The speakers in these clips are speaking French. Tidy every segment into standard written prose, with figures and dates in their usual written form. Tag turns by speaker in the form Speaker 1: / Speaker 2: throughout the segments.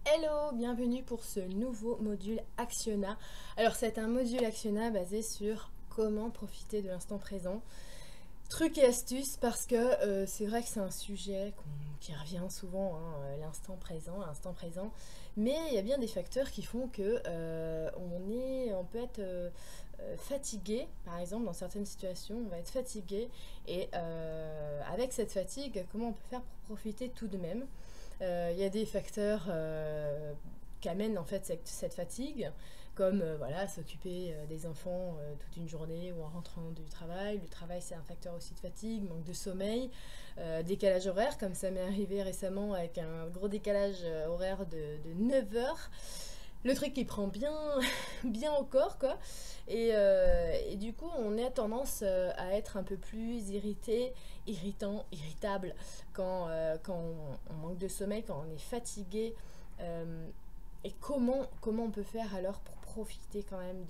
Speaker 1: Hello, bienvenue pour ce nouveau module Actiona. Alors c'est un module Actiona basé sur comment profiter de l'instant présent. Trucs et astuces parce que c'est vrai que c'est un sujet qui revient souvent, hein, l'instant présent. Mais il y a bien des facteurs qui font que on peut être fatigué, par exemple dans certaines situations, on va être fatigué et avec cette fatigue, comment on peut faire pour profiter tout de même. Il y a des facteurs qui amènent en fait cette fatigue, comme voilà, s'occuper des enfants toute une journée ou en rentrant du travail. Le travail, c'est un facteur aussi de fatigue, manque de sommeil, décalage horaire, comme ça m'est arrivé récemment avec un gros décalage horaire de 9 heures. Le truc qui prend bien, bien au corps, quoi. Et du coup, on a tendance à être un peu plus irritable quand on manque de sommeil, quand on est fatigué. Euh, et comment on peut faire alors pour profiter quand même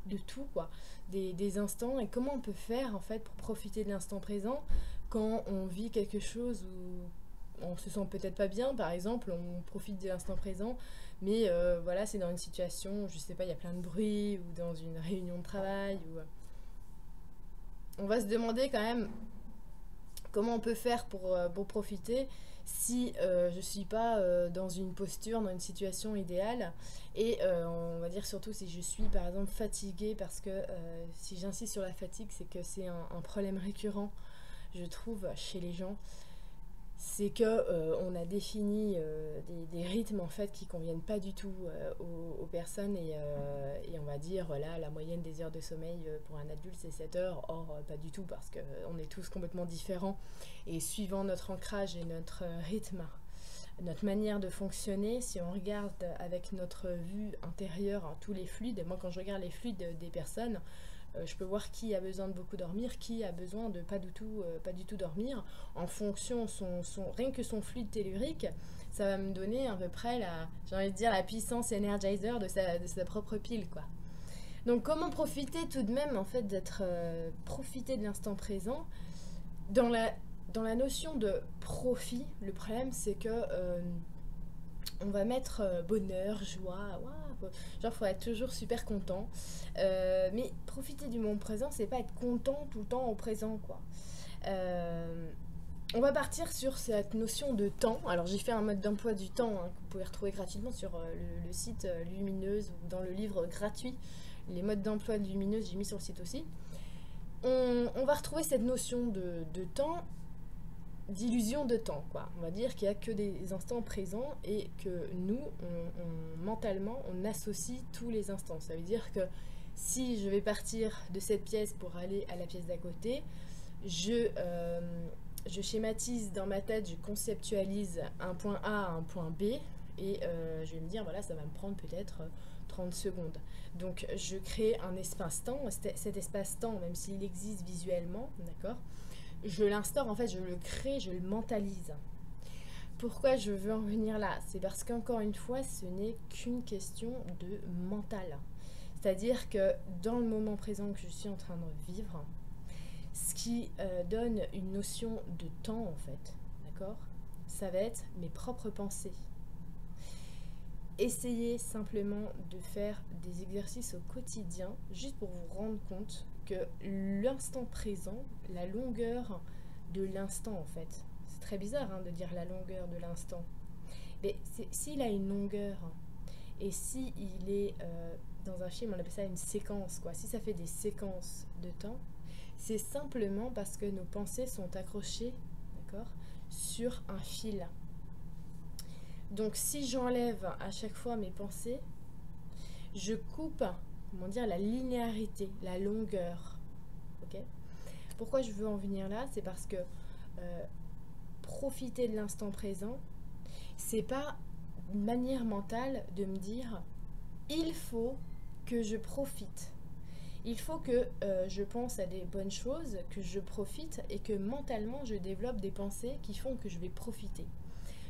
Speaker 1: de tout, quoi, des instants, et comment on peut faire en fait pour profiter de l'instant présent quand on vit quelque chose où on se sent peut-être pas bien, par exemple, on profite de l'instant présent, mais voilà, c'est dans une situation, je sais pas, il y a plein de bruit, ou dans une réunion de travail, ou on va se demander quand même comment on peut faire pour profiter si je ne suis pas dans une posture, dans une situation idéale. Et on va dire surtout si je suis par exemple fatiguée, parce que si j'insiste sur la fatigue, c'est que c'est un problème récurrent, je trouve, chez les gens. C'est que on a défini des rythmes en fait qui conviennent pas du tout aux personnes, et on va dire voilà, la moyenne des heures de sommeil pour un adulte c'est 7 heures. Or pas du tout, parce que on est tous complètement différents, et suivant notre ancrage et notre rythme, notre manière de fonctionner, si on regarde avec notre vue intérieure, hein, tous les fluides, moi quand je regarde les fluides des personnes, je peux voir qui a besoin de beaucoup dormir, qui a besoin de pas du tout dormir, en fonction rien que son fluide tellurique, ça va me donner à peu près j'ai envie de dire, la puissance energizer de sa propre pile, quoi. Donc comment profiter tout de même en fait profiter de l'instant présent dans la notion de profit. Le problème c'est que on va mettre bonheur, joie, waouh, genre faut être toujours super content. Mais profiter du moment présent, c'est pas être content tout le temps au présent, quoi. Euh, on va partir sur cette notion de temps. Alors j'ai fait un mode d'emploi du temps, hein, que vous pouvez retrouver gratuitement sur le site Lumineuse, ou dans le livre gratuit. Les modes d'emploi de Lumineuse, j'ai mis sur le site aussi. On va retrouver cette notion de temps, d'illusion de temps, quoi. On va dire qu'il n'y a que des instants présents, et que nous, mentalement, on associe tous les instants. Ça veut dire que si je vais partir de cette pièce pour aller à la pièce d'à côté, je schématise dans ma tête, je conceptualise un point A à un point B, et je vais me dire, voilà, ça va me prendre peut-être 30 secondes. Donc je crée un espace-temps. Cet espace-temps, même s'il existe visuellement, d'accord, je l'instaure, en fait, je le crée, je le mentalise. Pourquoi je veux en venir là? C'est parce qu'encore une fois, ce n'est qu'une question de mental. C'est-à-dire que dans le moment présent que je suis en train de vivre, ce qui donne une notion de temps, en fait, d'accord, ça va être mes propres pensées. Essayez simplement de faire des exercices au quotidien, juste pour vous rendre compte que l'instant présent, la longueur de l'instant, en fait, c'est très bizarre, hein, de dire la longueur de l'instant, mais s'il a une longueur, et si il est dans un film, on appelle ça une séquence, quoi. Si ça fait des séquences de temps, c'est simplement parce que nos pensées sont accrochées, d'accord, sur un fil. Donc si j'enlève à chaque fois mes pensées, je coupe, comment dire, la linéarité, la longueur. Ok. Pourquoi je veux en venir là? C'est parce que euh, profiter de l'instant présent, c'est pas une manière mentale de me dire il faut que je profite. Il faut que je pense à des bonnes choses, que je profite, et que mentalement je développe des pensées qui font que je vais profiter.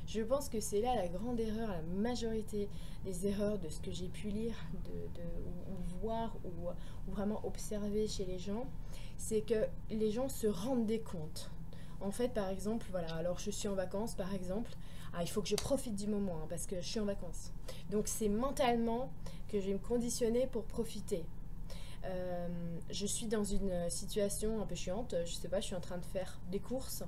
Speaker 1: Je pense que c'est là la grande erreur, la majorité des erreurs de ce que j'ai pu lire, ou voir, ou vraiment observer chez les gens, c'est que les gens se rendent des comptes. En fait, par exemple, voilà, alors je suis en vacances, par exemple, Ah, il faut que je profite du moment hein, parce que je suis en vacances. Donc c'est mentalement que je vais me conditionner pour profiter. Je suis dans une situation un peu chiante, je sais pas, je suis en train de faire des courses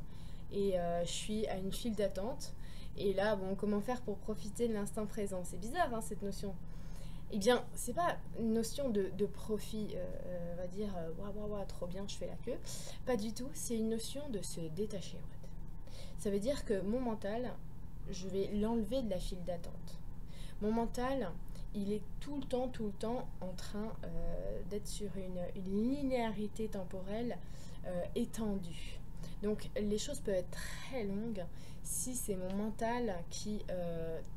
Speaker 1: et je suis à une file d'attente. Et là, bon, comment faire pour profiter de l'instant présent? C'est bizarre, hein, cette notion. Eh bien, c'est pas une notion de profit, on va dire, waouh, waouh, waouh, trop bien, je fais la queue. Pas du tout, c'est une notion de se détacher en fait. Ça veut dire que mon mental, je vais l'enlever de la file d'attente. Mon mental, il est tout le temps en train d'être sur une linéarité temporelle étendue. Donc les choses peuvent être très longues si c'est mon mental qui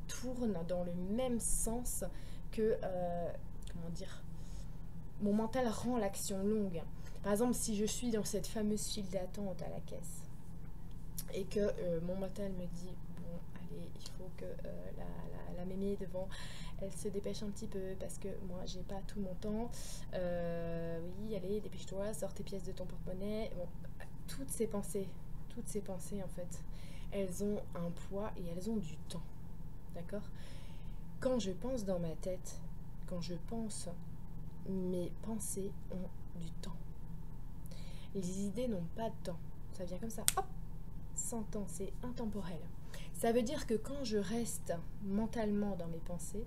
Speaker 1: tourne dans le même sens que, comment dire, mon mental rend l'action longue. Par exemple, si je suis dans cette fameuse file d'attente à la caisse et que mon mental me dit, bon, allez, il faut que la mémé devant, elle se dépêche un petit peu parce que moi, j'ai pas tout mon temps. Oui, allez, dépêche-toi, sors tes pièces de ton porte-monnaie. Bon, toutes ces pensées, en fait, elles ont un poids et elles ont du temps. D'accord? Quand je pense dans ma tête, quand je pense, mes pensées ont du temps. Les idées n'ont pas de temps. Ça vient comme ça, hop, sans temps, c'est intemporel. Ça veut dire que quand je reste mentalement dans mes pensées,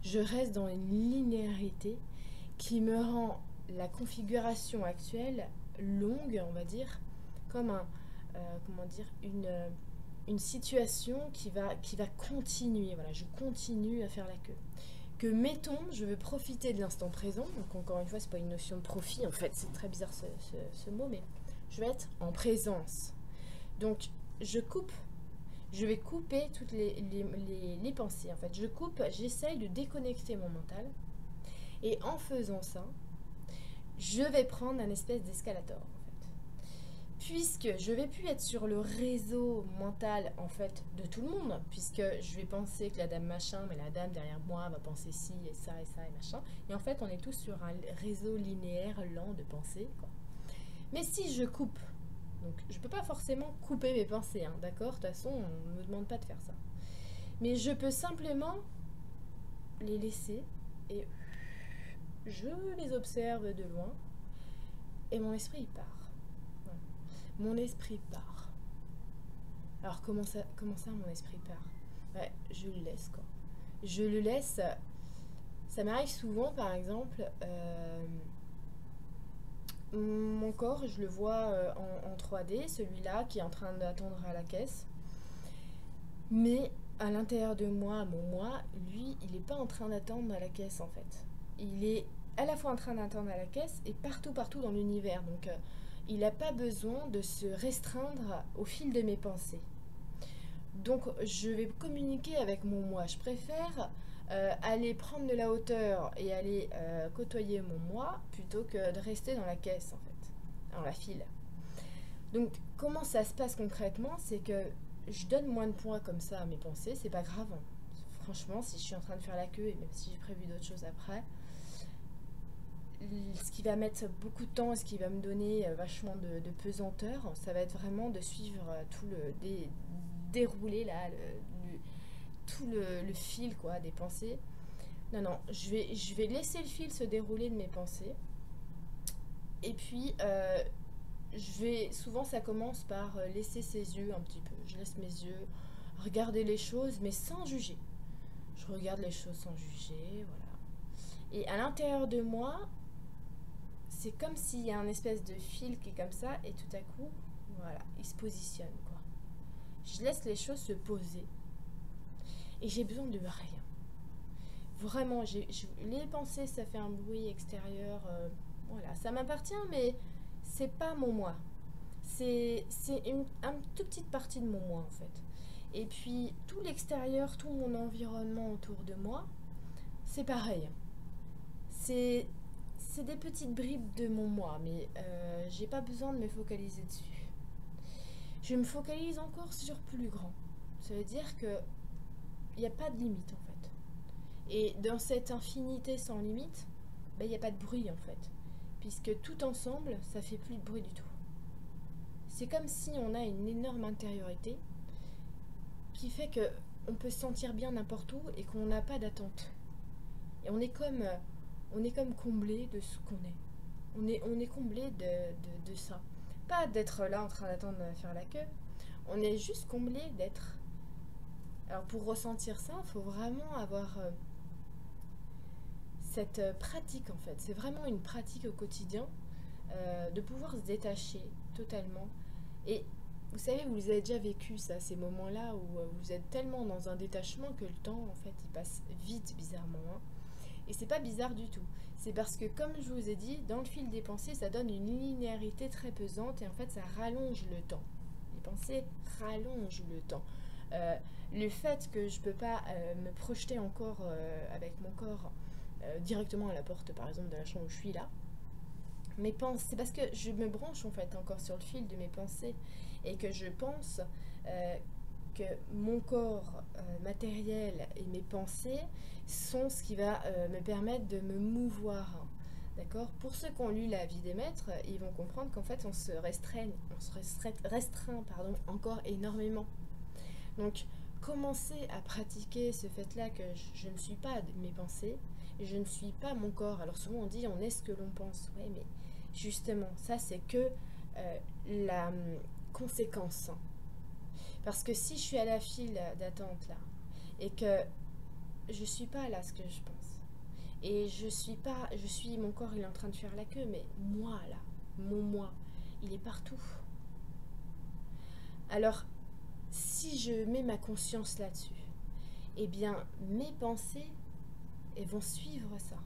Speaker 1: je reste dans une linéarité qui me rend la configuration actuelle longue, on va dire, comme comment dire, une situation qui va continuer. Voilà, je continue à faire la queue. Que mettons, je veux profiter de l'instant présent, donc encore une fois, c'est pas une notion de profit, en fait, c'est très bizarre ce mot, mais je vais être en présence. Donc, je vais couper toutes les pensées, en fait. J'essaye de déconnecter mon mental, et en faisant ça, je vais prendre un espèce d'escalator, en fait. Puisque je vais plus être sur le réseau mental en fait de tout le monde, puisque je vais penser que la dame machin, mais la dame derrière moi va penser ci et ça et ça et machin. Et en fait, on est tous sur un réseau linéaire lent de pensée, quoi. Mais si je coupe, donc je peux pas forcément couper mes pensées, hein, d'accord? De toute façon, on ne me demande pas de faire ça. Mais je peux simplement les laisser et je les observe de loin et mon esprit il part. Voilà. Mon esprit part. Alors comment ça mon esprit part? Ouais, je le laisse quoi. Je le laisse. Ça m'arrive souvent par exemple, mon corps, je le vois en 3D, celui-là qui est en train d'attendre à la caisse. Mais à l'intérieur de moi, mon moi, lui, il n'est pas en train d'attendre à la caisse en fait. Il est à la fois en train d'attendre à la caisse et partout dans l'univers. Donc il n'a pas besoin de se restreindre au fil de mes pensées. Donc je vais communiquer avec mon moi. Je préfère aller prendre de la hauteur et aller côtoyer mon moi plutôt que de rester dans la caisse en fait, dans la file. Donc comment ça se passe concrètement? C'est que je donne moins de points comme ça à mes pensées, c'est pas grave. Franchement, si je suis en train de faire la queue et même si j'ai prévu d'autres choses après, ce qui va mettre beaucoup de temps et ce qui va me donner vachement de pesanteur, ça va être vraiment de suivre tout le déroulé là, tout le fil quoi des pensées. Non, non, je vais laisser le fil se dérouler de mes pensées. Et puis, souvent ça commence par laisser ses yeux un petit peu. Je laisse mes yeux regarder les choses, mais sans juger. Je regarde les choses sans juger, voilà. Et à l'intérieur de moi, c'est comme s'il y a un espèce de fil qui est comme ça, et tout à coup, voilà, il se positionne, quoi. Je laisse les choses se poser, et j'ai besoin de rien. Vraiment, les pensées, ça fait un bruit extérieur, voilà, ça m'appartient, mais c'est pas mon moi. C'est une toute petite partie de mon moi, en fait. Et puis, tout l'extérieur, tout mon environnement autour de moi, c'est pareil. C'est des petites bribes de mon moi, mais j'ai pas besoin de me focaliser dessus. Je me focalise encore sur plus grand. Ça veut dire que il n'y a pas de limite en fait. Et dans cette infinité sans limite, ben, il n'y a pas de bruit en fait. Puisque tout ensemble, ça fait plus de bruit du tout. C'est comme si on a une énorme intériorité qui fait que on peut se sentir bien n'importe où et qu'on n'a pas d'attente. Et on est comme comblé de ce qu'on est. On est comblé de ça. Pas d'être là en train d'attendre de faire la queue. On est juste comblé d'être. Alors pour ressentir ça, il faut vraiment avoir cette pratique en fait. C'est vraiment une pratique au quotidien de pouvoir se détacher totalement. Et vous savez, vous avez déjà vécu ça, ces moments-là où vous êtes tellement dans un détachement que le temps en fait il passe vite bizarrement. Hein. Et c'est pas bizarre du tout. C'est parce que, comme je vous ai dit, dans le fil des pensées, ça donne une linéarité très pesante et en fait, ça rallonge le temps. Les pensées rallongent le temps. Le fait que je peux pas me projeter encore avec mon corps directement à la porte, par exemple, de la chambre où je suis là, mes pensées, c'est parce que je me branche en fait encore sur le fil de mes pensées et que je pense que mon corps matériel et mes pensées sont ce qui va me permettre de me mouvoir. D'accord. Pour ceux qui ont lu La vie des maîtres, ils vont comprendre qu'en fait on se restreint pardon, encore énormément. Donc commencer à pratiquer ce fait-là que je ne suis pas mes pensées, je ne suis pas mon corps. Alors souvent on dit on est ce que l'on pense. Ouais, mais justement ça c'est que la conséquence. Parce que si je suis à la file d'attente là et que je suis pas là ce que je pense et mon corps il est en train de faire la queue, mais moi là, mon moi, il est partout. Alors si je mets ma conscience là-dessus, eh bien mes pensées elles vont suivre ça.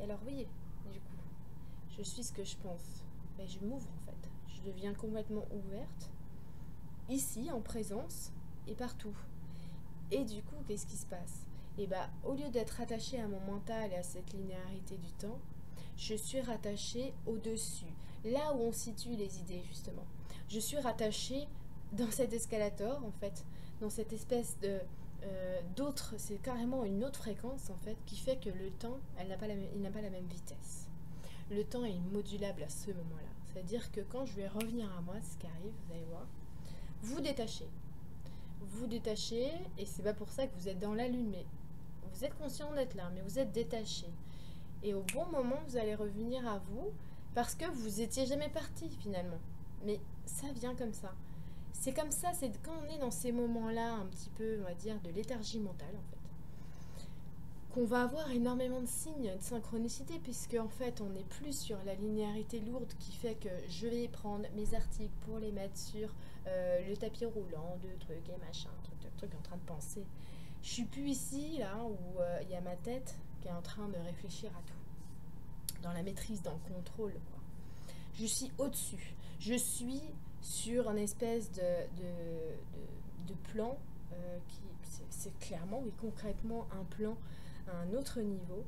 Speaker 1: Et alors oui, du coup, je suis ce que je pense, mais je m'ouvre en fait, je deviens complètement ouverte. Ici, en présence, et partout. Et du coup, qu'est-ce qui se passe? Et bah, au lieu d'être attachée à mon mental et à cette linéarité du temps, je suis rattachée au-dessus, là où on situe les idées, justement. Je suis rattachée dans cet escalator, en fait, dans cette espèce de d'autre, c'est carrément une autre fréquence, en fait, qui fait que le temps, il n'a pas la même vitesse. Le temps est modulable à ce moment-là. C'est-à-dire que quand je vais revenir à moi, ce qui arrive, vous allez voir, vous détachez. Vous détachez, et c'est pas pour ça que vous êtes dans la lune, mais vous êtes conscient d'être là, mais vous êtes détaché. Et au bon moment, vous allez revenir à vous, parce que vous étiez jamais parti finalement. Mais ça vient comme ça. C'est comme ça, c'est quand on est dans ces moments-là, un petit peu, on va dire, de léthargie mentale, en fait, qu'on va avoir énormément de signes de synchronicité, puisque en fait on n'est plus sur la linéarité lourde qui fait que je vais prendre mes articles pour les mettre sur le tapis roulant, de trucs et machin, truc en train de penser. Je suis plus ici, là, où il y a ma tête qui est en train de réfléchir à tout, dans la maîtrise, dans le contrôle, quoi. Je suis au-dessus, je suis sur un espèce de plan qui, c'est clairement et concrètement un plan à un autre niveau,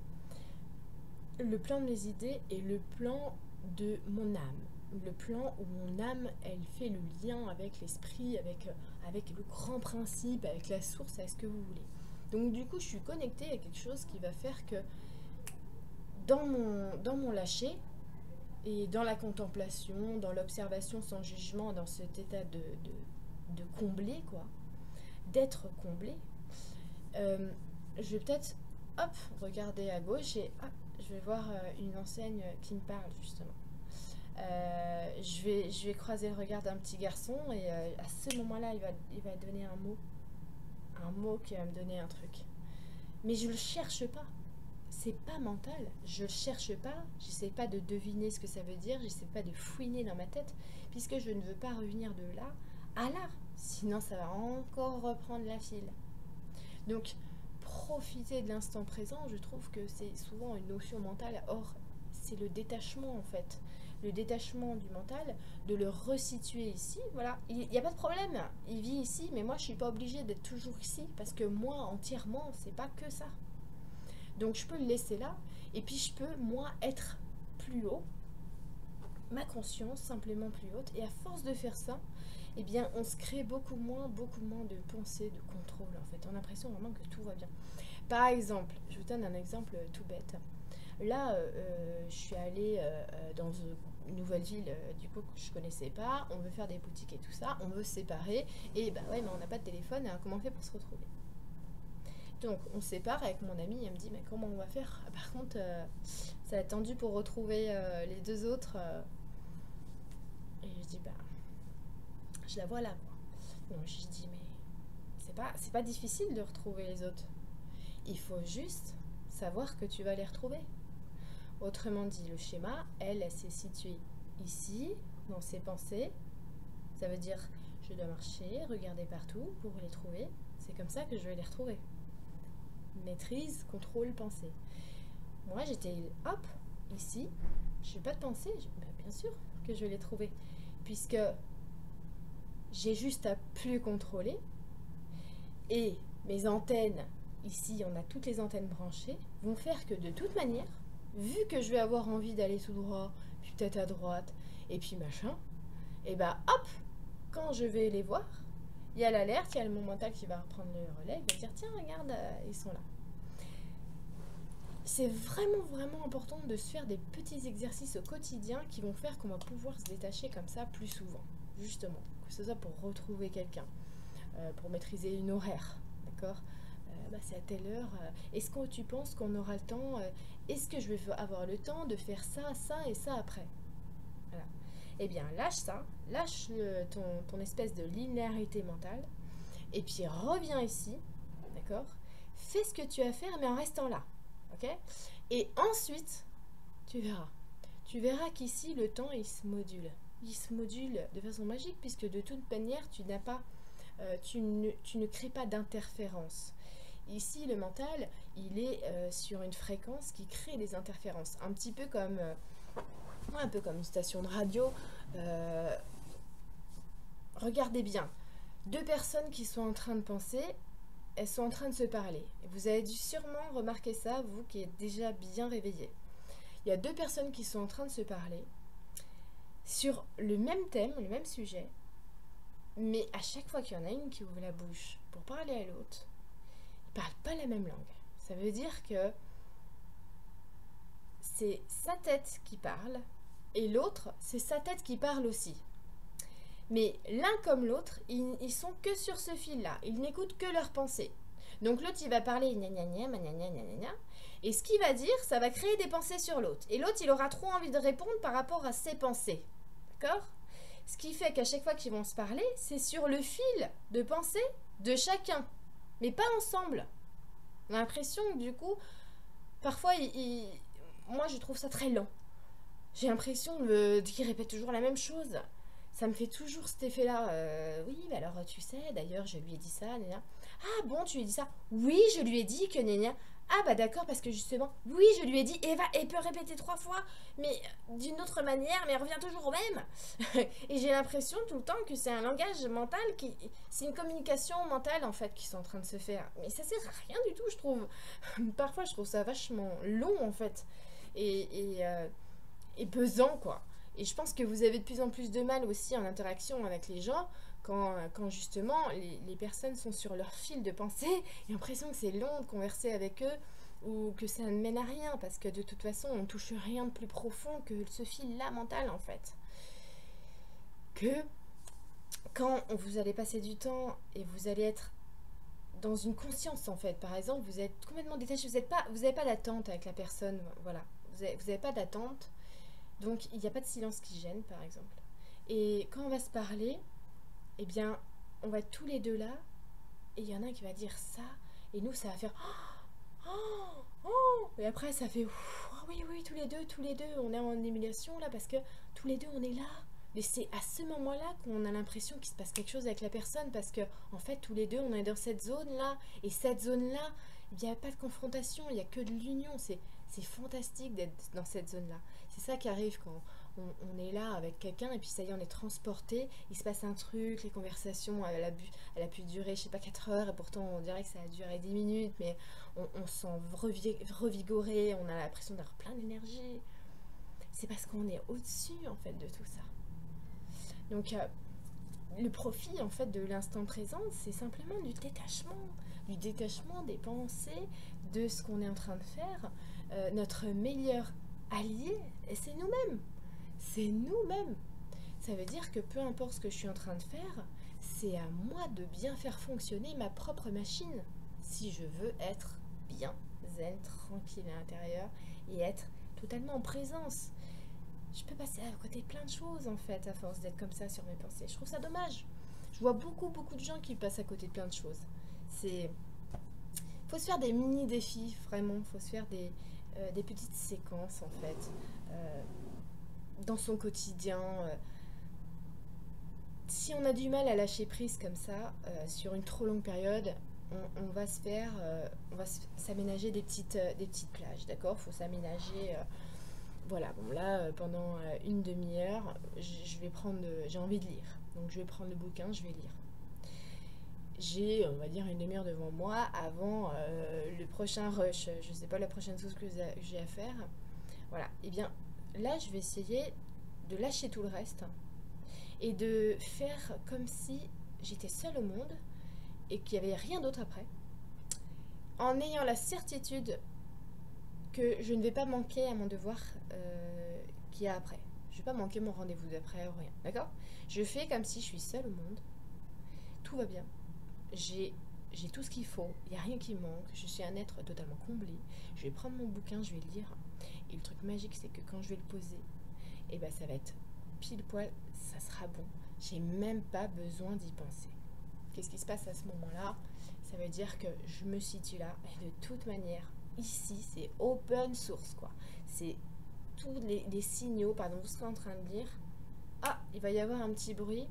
Speaker 1: le plan de mes idées et le plan de mon âme. Le plan où mon âme, elle fait le lien avec l'esprit, avec le grand principe, avec la source, avec ce que vous voulez. Donc du coup, je suis connectée à quelque chose qui va faire que dans mon lâcher et dans la contemplation, dans l'observation sans jugement, dans cet état de combler, quoi, d'être comblé, je vais peut-être hop, regarder à gauche et hop, je vais voir une enseigne qui me parle justement. Je vais croiser le regard d'un petit garçon et à ce moment-là, il va donner un mot qui va me donner un truc. Mais je le cherche pas. C'est pas mental. Je le cherche pas. J'essaie pas de deviner ce que ça veut dire. J'essaie pas de fouiner dans ma tête, puisque je ne veux pas revenir de là à là. Sinon, ça va encore reprendre la file. Donc, profiter de l'instant présent, je trouve que c'est souvent une notion mentale. Or, c'est le détachement en fait. Le détachement du mental, de le resituer ici. Voilà, il n'y a pas de problème. Il vit ici, mais moi je suis pas obligée d'être toujours ici parce que moi entièrement, c'est pas que ça. Donc je peux le laisser là et puis je peux moi être plus haut, ma conscience simplement plus haute. Et à force de faire ça, eh bien on se crée beaucoup moins de pensée, de contrôle en fait. On a l'impression vraiment que tout va bien. Par exemple, je vous donne un exemple tout bête. Là, je suis allée dans une nouvelle ville, du coup, que je connaissais pas. On veut faire des boutiques et tout ça. On veut se séparer. Et bah ouais, mais on n'a pas de téléphone. Alors, comment on fait pour se retrouver? Donc, on se sépare avec mon ami. Elle me dit, mais comment on va faire? Ah, par contre, ça va être tendu pour retrouver les deux autres. Et je dis, bah, je la vois là, quoi. Donc, je dis, mais c'est pas difficile de retrouver les autres. Il faut juste savoir que tu vas les retrouver. Autrement dit, le schéma, elle s'est située ici, dans ses pensées. Ça veut dire, je dois marcher, regarder partout pour les trouver. C'est comme ça que je vais les retrouver. Maîtrise, contrôle, pensée. Moi, j'étais, hop, ici. Je n'ai pas de pensée. Bien sûr que je vais les trouver. Puisque j'ai juste à plus contrôler. Et mes antennes, ici, on a toutes les antennes branchées, vont faire que de toute manière, vu que je vais avoir envie d'aller tout droit, puis peut-être à droite, et puis machin, et bah hop, quand je vais les voir, il y a l'alerte, il y a mon mental qui va reprendre le relais, il va dire tiens regarde, ils sont là. C'est vraiment vraiment important de se faire des petits exercices au quotidien qui vont faire qu'on va pouvoir se détacher comme ça plus souvent, justement, que ce soit pour retrouver quelqu'un, pour maîtriser une horaire, d'accord? C'est à telle heure. Est-ce que tu penses qu'on aura le temps? Est-ce que je vais avoir le temps de faire ça, ça et ça après? Voilà. Eh bien, lâche ça, lâche ton espèce de linéarité mentale, et puis reviens ici, d'accord? Fais ce que tu as à faire, mais en restant là, ok? Et ensuite, tu verras. Tu verras qu'ici, le temps, il se module. Il se module de façon magique, puisque de toute manière, tu ne crées pas d'interférence. Ici, le mental, il est sur une fréquence qui crée des interférences. Un peu comme une station de radio. Regardez bien. Deux personnes qui sont en train de penser, elles sont en train de se parler. Et vous avez dû sûrement remarquer ça, vous qui êtes déjà bien réveillés. Il y a deux personnes qui sont en train de se parler sur le même thème, le même sujet. Mais à chaque fois qu'il y en a une qui ouvre la bouche pour parler à l'autre, parlent pas la même langue. Ça veut dire que c'est sa tête qui parle et l'autre, c'est sa tête qui parle aussi. Mais l'un comme l'autre, ils sont que sur ce fil-là. Ils n'écoutent que leurs pensées. Donc l'autre, il va parler gna gna gna, gna gna gna gna, et ce qu'il va dire, ça va créer des pensées sur l'autre. Et l'autre, il aura trop envie de répondre par rapport à ses pensées. D'accord? Ce qui fait qu'à chaque fois qu'ils vont se parler, c'est sur le fil de pensée de chacun. Mais pas ensemble. On a l'impression que du coup, parfois, moi je trouve ça très lent. J'ai l'impression qu'il répète toujours la même chose. Ça me fait toujours cet effet-là. Oui, mais alors tu sais, d'ailleurs, je lui ai dit ça, gna. Ah bon, tu lui as dit ça? Oui, je lui ai dit que gna. Ah bah d'accord, parce que justement, oui, je lui ai dit, Eva, elle peut répéter 3 fois, mais d'une autre manière, mais elle revient toujours au même. Et j'ai l'impression tout le temps que c'est un langage mental, c'est une communication mentale en fait qui sont en train de se faire. Mais ça sert à rien du tout, je trouve. Parfois, je trouve ça vachement long en fait. Et pesant quoi. Et je pense que vous avez de plus en plus de mal aussi en interaction avec les gens quand justement les personnes sont sur leur fil de pensée. J'ai l'impression que c'est long de converser avec eux ou que ça ne mène à rien parce que de toute façon on ne touche rien de plus profond que ce fil-là mental en fait. Que quand vous allez passer du temps et vous allez être dans une conscience en fait, par exemple, vous êtes complètement détaché, vous n'avez pas d'attente avec la personne, voilà, vous n'avez pas d'attente. Donc, il n'y a pas de silence qui gêne, par exemple. Et quand on va se parler, eh bien, on va être tous les deux là, et il y en a un qui va dire ça, et nous, ça va faire oh, oh, oh, et après, ça fait oh, oui, oui, tous les deux, on est en émulation là, parce que tous les deux, on est là. Mais c'est à ce moment-là qu'on a l'impression qu'il se passe quelque chose avec la personne, parce que, en fait, tous les deux, on est dans cette zone-là, et cette zone-là, il n'y a pas de confrontation, il n'y a que de l'union, c'est fantastique d'être dans cette zone-là. C'est ça qui arrive quand on est là avec quelqu'un et puis ça y est, on est transporté, il se passe un truc, les conversations, elle a pu durer, je sais pas, 4 heures et pourtant on dirait que ça a duré 10 minutes, mais on se sent revigoré, on a l'impression d'avoir plein d'énergie. C'est parce qu'on est au-dessus en fait de tout ça. Donc le profit en fait de l'instant présent, c'est simplement du détachement des pensées, de ce qu'on est en train de faire, notre meilleur allié, c'est nous-mêmes. C'est nous-mêmes. Ça veut dire que peu importe ce que je suis en train de faire, c'est à moi de bien faire fonctionner ma propre machine. Si je veux être bien zen, tranquille à l'intérieur et être totalement en présence. Je peux passer à côté de plein de choses en fait à force d'être comme ça sur mes pensées. Je trouve ça dommage. Je vois beaucoup de gens qui passent à côté de plein de choses. C'est... Faut se faire des mini défis, vraiment. Faut se faire des petites séquences en fait. Euh, dans son quotidien. Si on a du mal à lâcher prise comme ça, sur une trop longue période, on va se faire, on va s'aménager des petites plages, d'accord. Faut s'aménager, voilà. Bon là, pendant une demi-heure, je vais prendre, j'ai envie de lire, donc je vais prendre le bouquin, je vais lire. J'ai, on va dire, une demi-heure devant moi avant le prochain rush. Je sais pas la prochaine chose que j'ai à faire. Voilà. Et bien là, je vais essayer de lâcher tout le reste et de faire comme si j'étais seule au monde et qu'il n'y avait rien d'autre après, en ayant la certitude que je ne vais pas manquer à mon devoir qu'il y a après. Je ne vais pas manquer mon rendez-vous d'après ou rien, d'accord. Je fais comme si je suis seule au monde, tout va bien, j'ai tout ce qu'il faut, il n'y a rien qui manque, je suis un être totalement comblé, je vais prendre mon bouquin, je vais lire, et le truc magique c'est que quand je vais le poser, et ben ça va être pile poil, ça sera bon. J'ai même pas besoin d'y penser. Qu'est-ce qui se passe à ce moment-là? Ça veut dire que je me situe là, et de toute manière, ici, c'est open source, quoi. C'est tous les signaux, pardon, vous serez en train de lire. Ah, il va y avoir un petit bruit.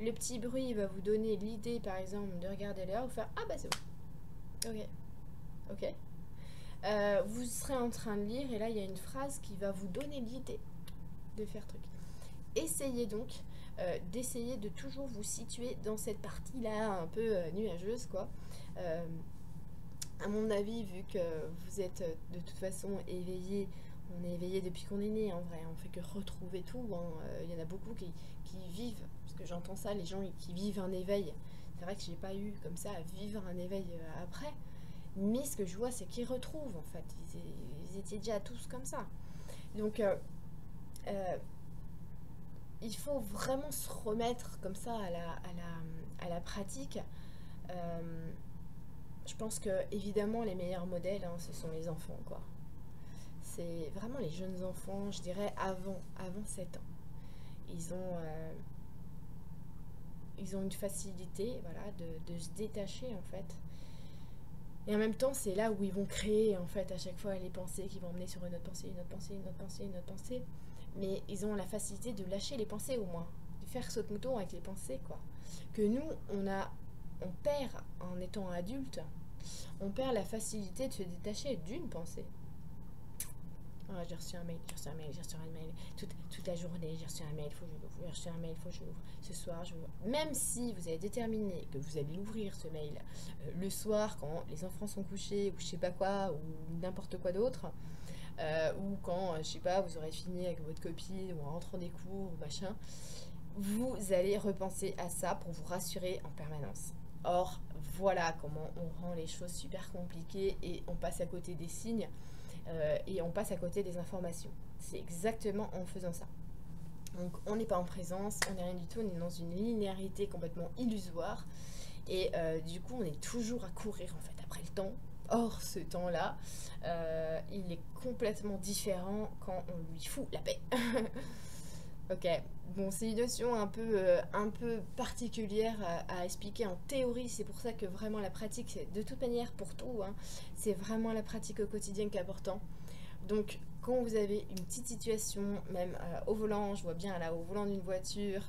Speaker 1: Le petit bruit, il va vous donner l'idée, par exemple, de regarder l'heure, ou faire ah bah c'est bon. Ok, ok. Vous serez en train de lire, et là, il y a une phrase qui va vous donner l'idée de faire truc. Essayez donc d'essayer de toujours vous situer dans cette partie-là un peu nuageuse, quoi. À mon avis, vu que vous êtes de toute façon éveillé, on est éveillé depuis qu'on est né en vrai, on fait que retrouver tout. Il y en a beaucoup qui vivent, parce que j'entends ça, les gens qui vivent un éveil. C'est vrai que j'ai pas eu comme ça à vivre un éveil après, mais ce que je vois, c'est qu'ils retrouvent en fait. Ils étaient déjà tous comme ça. Donc, il faut vraiment se remettre comme ça à la pratique. Euh, je pense que évidemment les meilleurs modèles, hein, ce sont les enfants, quoi. C'est vraiment les jeunes enfants, je dirais avant 7 ans. Ils ont, euh, ils ont une facilité, voilà, de se détacher en fait. Et en même temps, c'est là où ils vont créer en fait à chaque fois les pensées qui vont emmener sur une autre pensée, une autre pensée, une autre pensée, une autre pensée. Mais ils ont la facilité de lâcher les pensées au moins, de faire saute-mouton avec les pensées, quoi. Que nous, on perd en étant adulte, on perd la facilité de se détacher d'une pensée. Ah, j'ai reçu un mail, j'ai reçu un mail, j'ai reçu un mail. Toute la journée, j'ai reçu un mail, il faut que je l'ouvre. J'ai reçu un mail, il faut que je l'ouvre. Ce soir, je l'ouvre. Même si vous avez déterminé que vous allez l'ouvrir, ce mail, le soir, quand les enfants sont couchés, ou je sais pas quoi, ou n'importe quoi d'autre, ou quand, je sais pas, vous aurez fini avec votre copine, ou en rentrant des cours, ou machin, vous allez repenser à ça pour vous rassurer en permanence. Or, voilà comment on rend les choses super compliquées et on passe à côté des signes et on passe à côté des informations. C'est exactement en faisant ça. Donc on n'est pas en présence, on n'est rien du tout, on est dans une linéarité complètement illusoire et du coup on est toujours à courir en fait après le temps. Or ce temps-là, il est complètement différent quand on lui fout la paix. Ok, bon, c'est une notion un peu particulière à expliquer en théorie, c'est pour ça que vraiment la pratique, c'est de toute manière pour tout, hein, c'est vraiment la pratique au quotidien qui est important. Donc, quand vous avez une petite situation, même au volant, je vois bien là, au volant d'une voiture,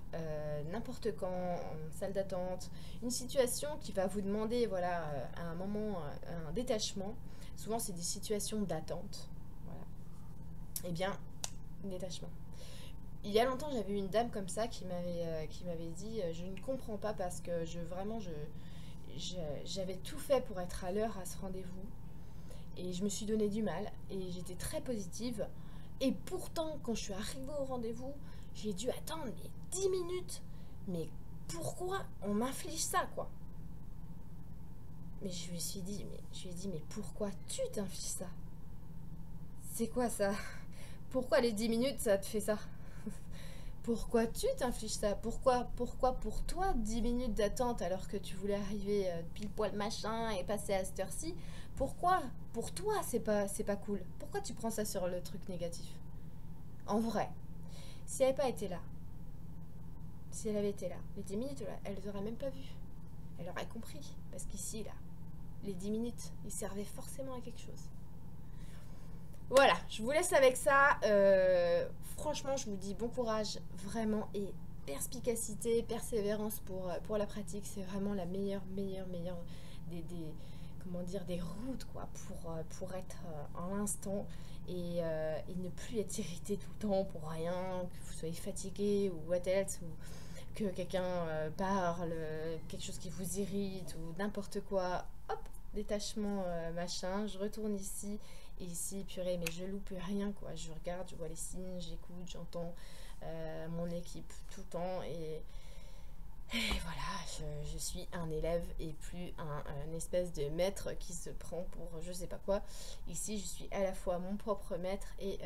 Speaker 1: n'importe quand, en salle d'attente, une situation qui va vous demander, voilà, à un moment, un détachement, souvent c'est des situations d'attente, voilà, et bien, détachement. Il y a longtemps, j'avais eu une dame comme ça qui m'avait dit je ne comprends pas parce que j'avais tout fait pour être à l'heure à ce rendez-vous et je me suis donné du mal et j'étais très positive et pourtant quand je suis arrivée au rendez-vous, j'ai dû attendre mais 10 minutes. Mais pourquoi on m'inflige ça, quoi? Mais je lui ai dit mais pourquoi tu t'infliges ça? c'est quoi ça? Pourquoi les 10 minutes ça te fait ça? Pourquoi tu t'infliges ça? Pourquoi pour toi 10 minutes d'attente alors que tu voulais arriver pile poil machin et passer à cette heure-ci? Pourquoi pour toi c'est pas cool? Pourquoi tu prends ça sur le truc négatif? En vrai, si elle n'avait pas été là, si elle avait été là, les 10 minutes là, elle les aurait même pas vues. Elle aurait compris. Parce qu'ici là, les 10 minutes, ils servaient forcément à quelque chose. Voilà, je vous laisse avec ça. Franchement, je vous dis bon courage, vraiment, et perspicacité, persévérance pour la pratique. C'est vraiment la meilleure comment dire, des routes quoi, pour être en l'instant et ne plus être irrité tout le temps pour rien, que vous soyez fatigué ou what else, ou que quelqu'un parle, quelque chose qui vous irrite ou n'importe quoi. Hop, détachement machin, je retourne ici. Et ici, purée, mais je loupe rien, quoi. Je regarde, je vois les signes, j'écoute, j'entends mon équipe tout le temps. Et voilà, je suis un élève et plus un espèce de maître qui se prend pour je sais pas quoi. Ici, je suis à la fois mon propre maître et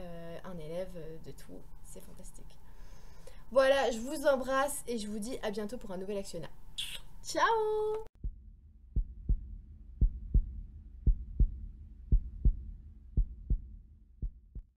Speaker 1: un élève de tout. C'est fantastique. Voilà, je vous embrasse et je vous dis à bientôt pour un nouvel actionnat. Ciao!